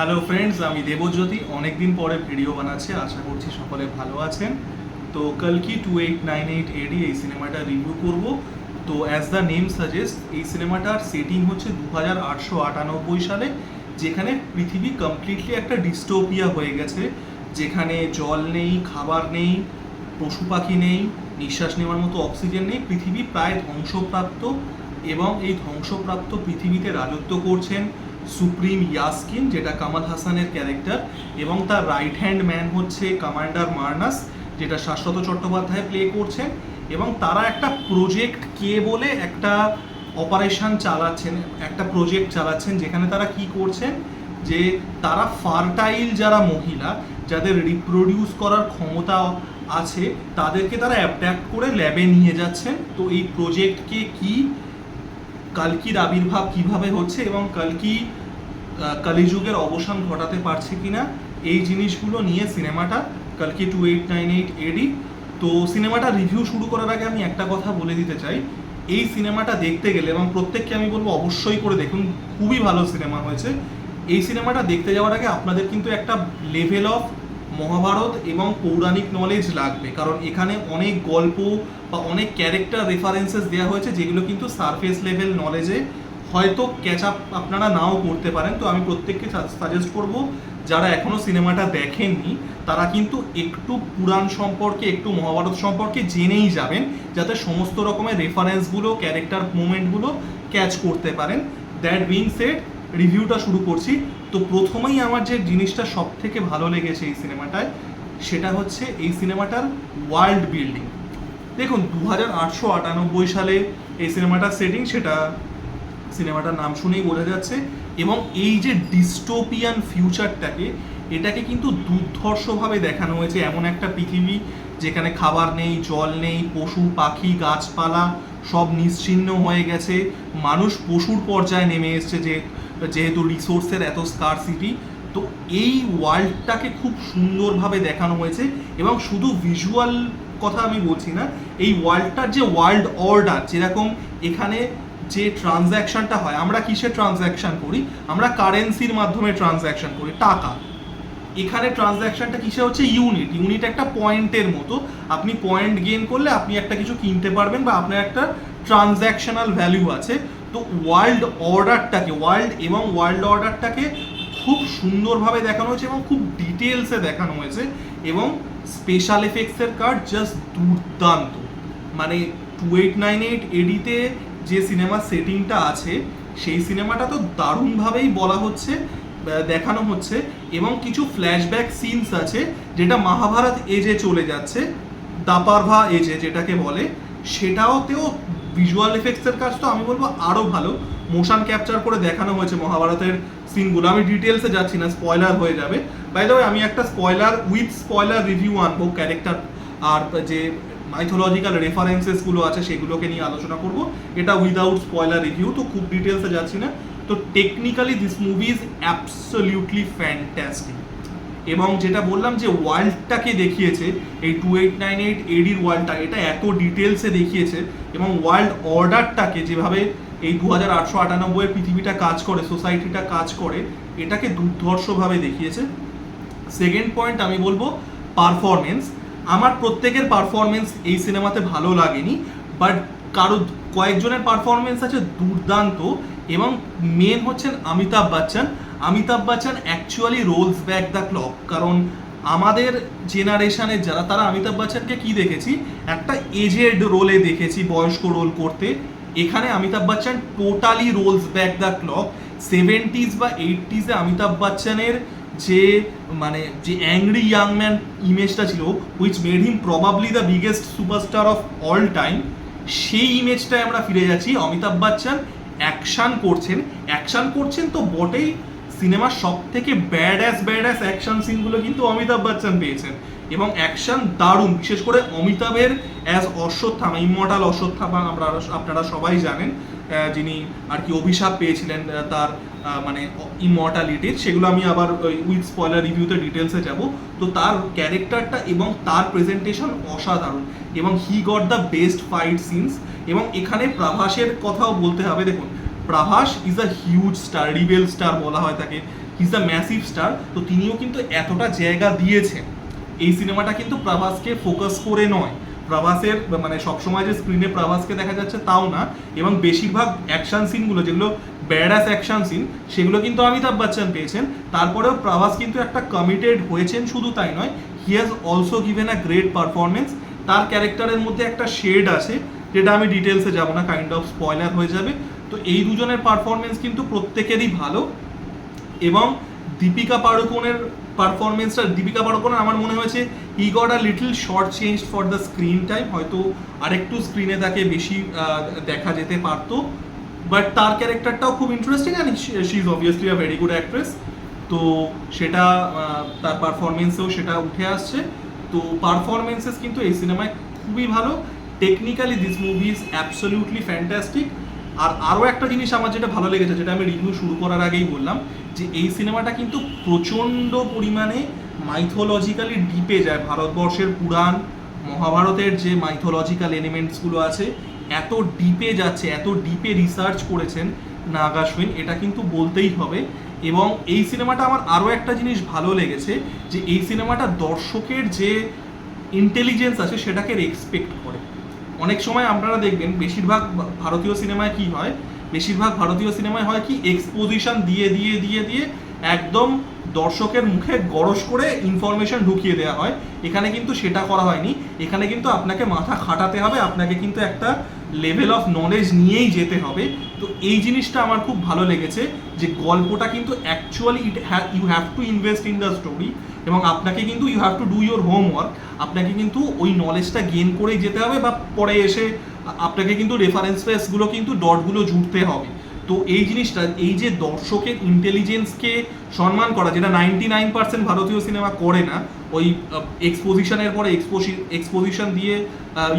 Hello friends, আমি দেবজ্যোতি। অনেকদিন পরে ভিডিও বানাচ্ছি, আশা করছি সকলে ভালো আছেন। তো কালকি 2898 এডি এই সিনেমাটা রিভিউ করব। তো অ্যাজ দ্য নেম সাজেস্ট, এই সিনেমাটার সেটিং হচ্ছে 2898 সালে, যেখানে পৃথিবী কমপ্লিটলি একটা ডিস্টোপিয়া হয়ে গেছে, যেখানে জল নেই, খাবার নেই, পশু পাখি নেই, নিঃশ্বাস নেওয়ার মতো অক্সিজেন নেই। পৃথিবী প্রায় ধ্বংসপ্রাপ্ত, এবং এই ধ্বংসপ্রাপ্ত পৃথিবীতে রাজত্ব করছেন সুপ্রিম ইয়াস্কিন, যেটা কামাল হাসানের ক্যারেক্টার, এবং তার রাইট হ্যান্ড ম্যান হচ্ছে কমান্ডার মার্নাস, যেটা শাশ্বত চট্টোপাধ্যায় প্লে করছেন। এবং তারা একটা প্রজেক্ট কে বলে একটা অপারেশন চালাচ্ছেন, একটা প্রজেক্ট চালাচ্ছেন, যেখানে তারা কি করছেন, যে তারা ফার্টাইল যারা মহিলা, যাদের রিপ্রোডিউস করার ক্ষমতা আছে, তাদেরকে তারা অ্যাডাপ্ট করে ল্যাবে নিয়ে যাচ্ছেন। তো এই প্রজেক্টকে কি, কালকির আবির্ভাব কিভাবে হচ্ছে, এবং কালকি কলিযুগের অবসান ঘটাতে পারছে কিনা, এই জিনিসগুলো নিয়ে সিনেমাটা কালকি 2898 এডি। তো সিনেমাটা রিভিউ শুরু করার আগে আমি একটা কথা বলে দিতে চাই। এই সিনেমাটা দেখতে গেলে, এবং প্রত্যেককে আমি বলবো অবশ্যই করে দেখুন, খুবই ভালো সিনেমা হয়েছে। এই সিনেমাটা দেখতে যাওয়ার আগে আপনাদের কিন্তু একটা লেভেল অফ মহাভারত এবং পৌরাণিক নলেজ লাগবে, কারণ এখানে অনেক গল্প বা অনেক ক্যারেক্টার রেফারেন্সেস দেওয়া হয়েছে, যেগুলো কিন্তু সারফেস লেভেল নলেজে হয়তো ক্যাচ আপ আপনারা নাও করতে পারেন। তো আমি প্রত্যেককে সাজেস্ট করব, যারা এখনও সিনেমাটা দেখেননি, তারা কিন্তু একটু পুরাণ সম্পর্কে, একটু মহাভারত সম্পর্কে জেনেই যাবেন, যাতে সমস্ত রকমের রেফারেন্সগুলো, ক্যারেক্টার মুভমেন্টগুলো ক্যাচ করতে পারেন। দ্যাট বিং সেড, রিভিউটা শুরু করছি। তো প্রথমেই আমার যে জিনিসটা সব থেকে ভালো লেগেছে এই সিনেমাটায়, সেটা হচ্ছে এই সিনেমাটার ওয়ার্ল্ড বিল্ডিং। দেখুন, 2898 সালে এই সিনেমাটার সেটিং, সেটা সিনেমাটার নাম শুনেই বোঝা যাচ্ছে। এবং এই যে ডিস্টোপিয়ান ফিউচারটাকে, এটাকে কিন্তু দুর্ধর্ষভাবে দেখানো হয়েছে। এমন একটা পৃথিবী যেখানে খাবার নেই, জল নেই, পশু পাখি গাছপালা সব নিশ্চিহ্ন হয়ে গেছে, মানুষ পশুর পর্যায়ে নেমে এসছে, যেহেতু রিসোর্সের এত স্কারসিটি। তো এই ওয়ার্ল্ডটাকে খুব সুন্দরভাবে দেখানো হয়েছে, এবং শুধু ভিজুয়াল কথা আমি বলছি না, এই ওয়ার্ল্ডটার যে ওয়ার্ল্ড অর্ডার, যেরকম এখানে যে ট্রানজ্যাকশনটা হয়, আমরা কিসে ট্রানজ্যাকশন করি, আমরা কারেন্সির মাধ্যমে ট্রানজ্যাকশন করি, টাকা। এখানে ট্রানজ্যাকশনটা কিসে হচ্ছে, ইউনিট একটা পয়েন্টের মতো। আপনি পয়েন্ট গেইন করলে আপনি একটা কিছু কিনতে পারবেন, বা আপনার একটা ট্রানজ্যাকশনাল ভ্যালু আছে। তো ওয়ার্ল্ড অর্ডারটাকে খুব সুন্দরভাবে দেখানো হয়েছে, এবং খুব ডিটেলসে দেখানো হয়েছে, এবং স্পেশাল এফেক্টসের কার্ড জাস্ট দুর্দান্ত। মানে 2898 এডিতে যে সিনেমার সেটিংটা আছে, সেই সিনেমাটা তো দারুণভাবেই বলা হচ্ছে, দেখানো হচ্ছে। এবং কিছু ফ্ল্যাশব্যাক সিনস আছে, যেটা মহাভারত এজে চলে যাচ্ছে, দাপারভা এজে যেটাকে বলে, সেটাওতেও ভিজুয়াল এফেক্টসের কাজ তো আমি বলবো আরও ভালো। মোশন ক্যাপচার করে দেখানো হয়েছে মহাভারতের সিনগুলো। আমি ডিটেলসে যাচ্ছি না, স্পয়লার হয়ে যাবে। বাই দ্য ওয়ে, আমি একটা স্পয়লার রিভিউ আনবো ক্যারেক্টার আর যে মাইথোলজিক্যাল রেফারেন্সেসগুলো আছে সেগুলোকে নিয়ে আলোচনা করব। এটা উইদাউট স্পয়লার রিভিউ, তো খুব ডিটেলসে যাচ্ছি না। তো technically this movie is absolutely fantastic. এবং যেটা বললাম, যে ওয়ার্ল্ডটাকে দেখিয়েছে, এই 2898 এডির ওয়ার্ল্ডটা, এটা এত ডিটেলসে দেখিয়েছে, এবং ওয়ার্ল্ড অর্ডারটাকে যেভাবে এই 2898 পৃথিবীটা কাজ করে, সোসাইটিটা কাজ করে, এটাকে দুর্ধর্ষভাবে দেখিয়েছে। সেকেন্ড পয়েন্ট আমি বলবো পারফরমেন্স। আমার প্রত্যেকের পারফরমেন্স এই সিনেমাতে ভালো লাগেনি, বাট কয়েকজনের পারফরমেন্স আছে দুর্দান্ত। এবং মেন হচ্ছেন Amitabh Bachchan actually rolls back the clock. কারণ আমাদের জেনারেশনের যারা, তারা অমিতাভ বচ্চনকে কি দেখেছি, একটা এজেড রোলে দেখেছি, বয়স্ক রোল করতে। এখানে Amitabh Bachchan totally rolls back the clock. 70s বা 80s অমিতাভ বচ্চনের যে অ্যাংরি ইয়াং ম্যান ইমেজটা ছিল, which made him probably the biggest superstar of all time, সেই ইমেজটায় আমরা ফিরে যাচ্ছি। অমিতাভ বচ্চন অ্যাকশন করছেন তো বটেই, সিনেমার সব থেকে ব্যাড অ্যাস অ্যাকশন সিনগুলো কিন্তু অমিতাভ বচ্চন পেয়েছেন, এবং অ্যাকশন দারুণ। বিশেষ করে অমিতাভের অ্যাজ অশ্বত্থামা, ইমমর্টাল অশ্বত্থামা, আপনারা সবাই জানেন, যিনি আর কি অভিশাপ পেয়েছিলেন তার ইমমর্টালিটির, সেগুলো আমি আবার উইথ স্পয়লার রিভিউতে ডিটেলসে যাব। তো তার ক্যারেক্টারটা এবং তার প্রেজেন্টেশন অসাধারণ, এবং he got the best fight scenes. এবং এখানে প্রভাসের কথাও বলতে হবে। দেখুন, Prabhas is a huge star, rebel star বলা হয় তাকে, ইজ দ্য ম্যাসিভ স্টার, তো তিনিও কিন্তু এতটা জায়গা দিয়েছেন। এই সিনেমাটা কিন্তু প্রভাসকে ফোকাস করে নয়, প্রভাসের মানে সবসময় যে স্ক্রিনে প্রভাসকে দেখা যাচ্ছে তাও না, এবং বেশিরভাগ অ্যাকশন সিনগুলো যেগুলো ব্যাডাস অ্যাকশন সিন সেগুলো কিন্তু অমিতাভ বচ্চন পেয়েছেন। তারপরেও প্রভাস কিন্তু একটা কমিটেড হয়েছেন, শুধু তাই নয়, he has also given a great performance. তার ক্যারেক্টারের মধ্যে একটা শেড আছে যেটা আমি ডিটেলসে যাবো না, কাইন্ড অফ স্পয়লার হয়ে যাবে। তো এই দুজনের পারফরমেন্স কিন্তু প্রত্যেকেরই ভালো। এবং দীপিকা পাড়ুকোনের পারফরমেন্সটা, দীপিকা পাড়ুকোনের আমার মনে হয়েছে he got a little short change for the screen time, হয়তো আরেকটু স্ক্রিনে তাকে বেশি দেখা যেতে পারতো, বাট তার ক্যারেক্টারটাও খুব interesting and she is obviously a very good actress. তো সেটা তার পারফরমেন্সেও সেটা উঠে আসছে। তো পারফরমেন্সেস কিন্তু এই সিনেমায় খুবই ভালো। Technically this movie is absolutely fantastic. আর আরও একটা জিনিস আমার যেটা ভালো লেগেছে, যেটা আমি রিভিউ শুরু করার আগেই বললাম, যে এই সিনেমাটা কিন্তু প্রচণ্ড পরিমাণে মাইথোলজিক্যালি ডিপে যায়। ভারতবর্ষের পুরাণ মহাভারতের যে মাইথোলজিক্যাল এলিমেন্টসগুলো আছে এত ডিপে যাচ্ছে, এত ডিপে রিসার্চ করেছেন নাগ অশ্বিন, এটা কিন্তু বলতেই হবে। এবং এই সিনেমাটা আমার আরও একটা জিনিস ভালো লেগেছে, যে এই সিনেমাটা দর্শকের যে ইন্টেলিজেন্স আছে সেটাকে রেসপেক্ট করে। অনেক সময় আপনারা দেখবেন বেশিরভাগ ভারতীয় সিনেমায় কি হয়, বেশিরভাগ ভারতীয় সিনেমায় হয় কি এক্সপোজিশন দিয়ে দিয়ে দিয়ে দিয়ে একদম দর্শকের মুখে গরজ করে ইনফরমেশন ঢুকিয়ে দেওয়া হয়। এখানে কিন্তু সেটা করা হয়নি, এখানে কিন্তু আপনাকে মাথা খাটাতে হবে, আপনাকে কিন্তু একটা লেভেল অফ নলেজ নিয়েই যেতে হবে। তো এই জিনিসটা আমার খুব ভালো লেগেছে, যে গল্পটা কিন্তু actually you have to invest in the story, এবং আপনাকে কিন্তু you have to do your homework, আপনাকে কিন্তু ওই নলেজটা গেইন করেই যেতে হবে, বা পরে এসে আপনাকে কিন্তু রেফারেন্স পেজগুলো কিন্তু ডটগুলো জুড়তে হবে। তো এই জিনিসটা, এই যে দর্শকের ইন্টেলিজেন্সকে সম্মান করা, যেটা 99% ভারতীয় সিনেমা করে না, ওই এক্সপোজিশনের পরে এক্সপোজিশন দিয়ে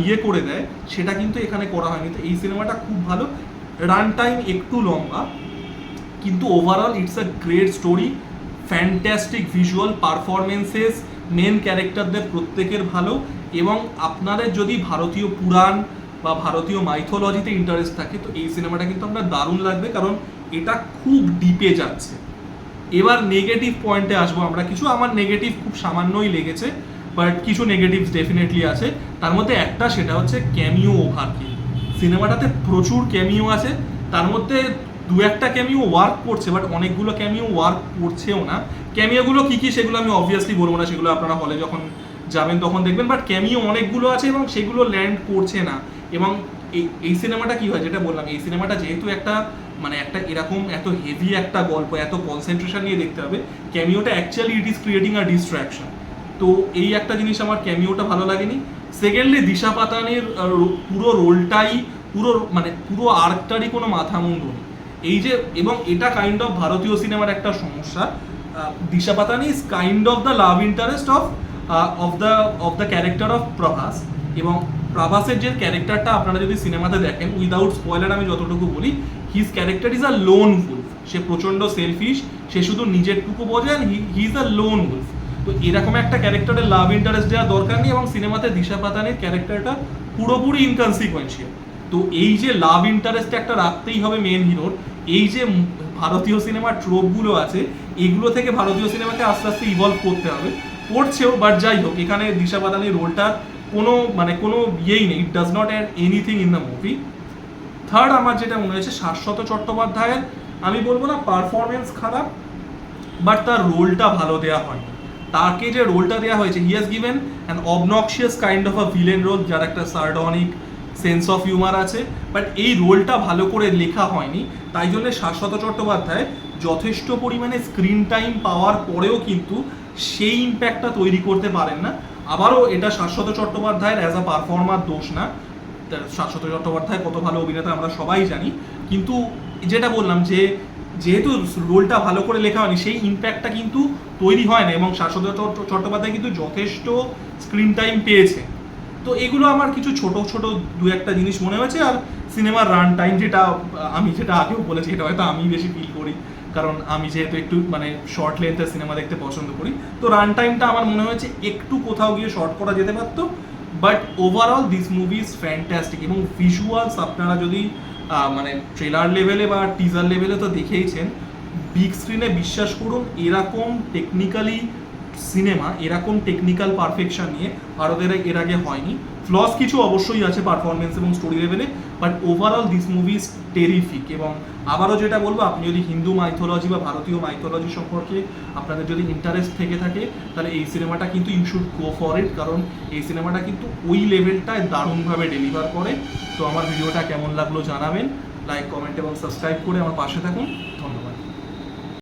ইয়ে করে দেয়, সেটা কিন্তু এখানে করা হয়নি। তো এই সিনেমাটা খুব ভালো। রান টাইম একটু লম্বা, কিন্তু overall it's a great story, fantastic visual performances, main ক্যারেক্টারদের প্রত্যেকের ভালো। এবং আপনাদের যদি ভারতীয় পুরাণ বা ভারতীয় মাইথোলজিতে ইন্টারেস্ট থাকে, তো এই সিনেমাটা কিন্তু আপনার দারুণ লাগবে, কারণ এটা খুব ডিপে যাচ্ছে। এবার নেগেটিভ পয়েন্টে আসবো আমরা কিছু। আমার নেগেটিভ খুব সামান্যই লেগেছে, বাট কিছু নেগেটিভস ডেফিনেটলি আছে। তার মধ্যে একটা, সেটা হচ্ছে ক্যামিও ওভারকিল। সিনেমাটাতে প্রচুর ক্যামিও আছে, তার মধ্যে দু একটা ক্যামিও ওয়ার্ক করছে, বাট অনেকগুলো ক্যামিও ওয়ার্ক করছেও না। ক্যামিওগুলো কী কী সেগুলো আমি অবভিয়াসলি বলবো না, সেগুলো আপনারা হলে যখন যাবেন তখন দেখবেন, বাট ক্যামিও অনেকগুলো আছে এবং সেগুলো ল্যান্ড করছে না। এবং এই সিনেমাটা কী হয়, যেটা বললাম, এই সিনেমাটা যেহেতু একটা মানে একটা এরকম এত হেভি একটা গল্প, এত কনসেন্ট্রেশন নিয়ে দেখতে হবে, ক্যামিওটা actually it is creating a distraction. তো এই একটা জিনিস আমার ক্যামিওটা ভালো লাগেনি। সেকেন্ডলি, দিশা পাতানির পুরো রোলটাই পুরো আর্কটারই কোনো মাথা মুন্ডু নেই। এই যে, এবং এটা কাইন্ড অফ ভারতীয় সিনেমার একটা সমস্যা, Disha Patani is kind of the love interest of the character of Prabhas. এবং প্রভাসের যে ক্যারেক্টারটা আপনারা যদি সিনেমাতে দেখেন, উইদাউট স্পয়লার আমি যতটুকু বলি, his character is a lone wolf. সে প্রচণ্ড সেলফিশ, সে শুধু নিজেরটুকু বোঝে, he is a lone wolf. তো এরকম একটা ক্যারেক্টারের লাভ ইন্টারেস্ট দেওয়ার দরকার নেই, এবং সিনেমাতে দিশা পাতানির ক্যারেক্টারটা পুরোপুরি ইনকনসিকুয়েন্সিয়াল। তো এই যে লাভ ইন্টারেস্ট একটা রাখতেই হবে মেন হিরোর, এই যে ভারতীয় সিনেমার ট্রোপগুলো আছে, এগুলো থেকে ভারতীয় সিনেমাকে আস্তে আস্তে ইভলভ করতে হবে, করছেও। বাট যাই হোক, এখানে দিশা পাতানির রোলটা কোনো ইয়েই নেই, it does not add anything in the movie. Third, আমার যেটা মনে হয়েছে, শাশ্বত চট্টোপাধ্যায়ের, আমি বলবো না পারফরমেন্স খারাপ, বাট তার রোলটা ভালো দেওয়া হয়নি। তাকে যে রোলটা দেওয়া হয়েছে, he has given an obnoxious kind of a villain role, যার একটা সার্ডনিক সেন্স অফ হিউমার আছে, বাট এই রোলটা ভালো করে লেখা হয়নি। তাই জন্য শাশ্বত চট্টোপাধ্যায় যথেষ্ট পরিমাণে স্ক্রিন টাইম পাওয়ার পরেও কিন্তু সেই ইম্প্যাক্টটা তৈরি করতে পারেন না। আবারও এটা শাশ্বত চট্টোপাধ্যায়ের অ্যাজ আ পারফর্মার দোষ না, শাশ্বত চট্টোপাধ্যায় কত ভালো অভিনেতা আমরা সবাই জানি, কিন্তু যেটা বললাম, যে যেহেতু রোলটা ভালো করে লেখা হয়নি, সেই ইম্প্যাক্টটা কিন্তু তৈরি হয় না। এবং শাশ্বত চট্টোপাধ্যায় কিন্তু যথেষ্ট স্ক্রিন টাইম পেয়েছে। তো এগুলো আমার কিছু ছোট ছোট দু একটা জিনিস মনে হয়েছে। আর সিনেমার রান টাইম, যেটা আগেও বলেছি, এটা হয়তো আমি বেশি ফিল করি, কারণ আমি যেহেতু একটু শর্ট লেন্থের সিনেমা দেখতে পছন্দ করি। তো রান টাইমটা আমার মনে হয়েছে একটু কোথাও গিয়ে শর্ট করা যেতে পারতো। But overall this movie is fantastic. এবং ভিজুয়ালস আপনারা যদি ট্রেলার লেভেলে বা টিজার লেভেলে তো দেখেইছেন, বিগ স্ক্রিনে বিশ্বাস করুন এরকম টেকনিক্যালি সিনেমা, এরকম টেকনিক্যাল পারফেকশন নিয়ে ভারতের এর আগে হয়নি। ফ্লস কিছু অবশ্যই আছে পারফরমেন্স এবং স্টোরি লেভেলে, but overall this movie is terrific. এবং আবারও যেটা বলবো, আপনি যদি হিন্দু মাইথোলজি বা ভারতীয় মাইথোলজি সম্পর্কে আপনাদের যদি ইন্টারেস্ট থেকে থাকে, তাহলে এই সিনেমাটা কিন্তু you should go for it, কারণ এই সিনেমাটা কিন্তু ওই লেভেলটায় দারুণভাবে ডেলিভার করে। তো আমার ভিডিওটা কেমন লাগলো জানাবেন, লাইক, কমেন্ট এবং সাবস্ক্রাইব করে আমার পাশে থাকুন।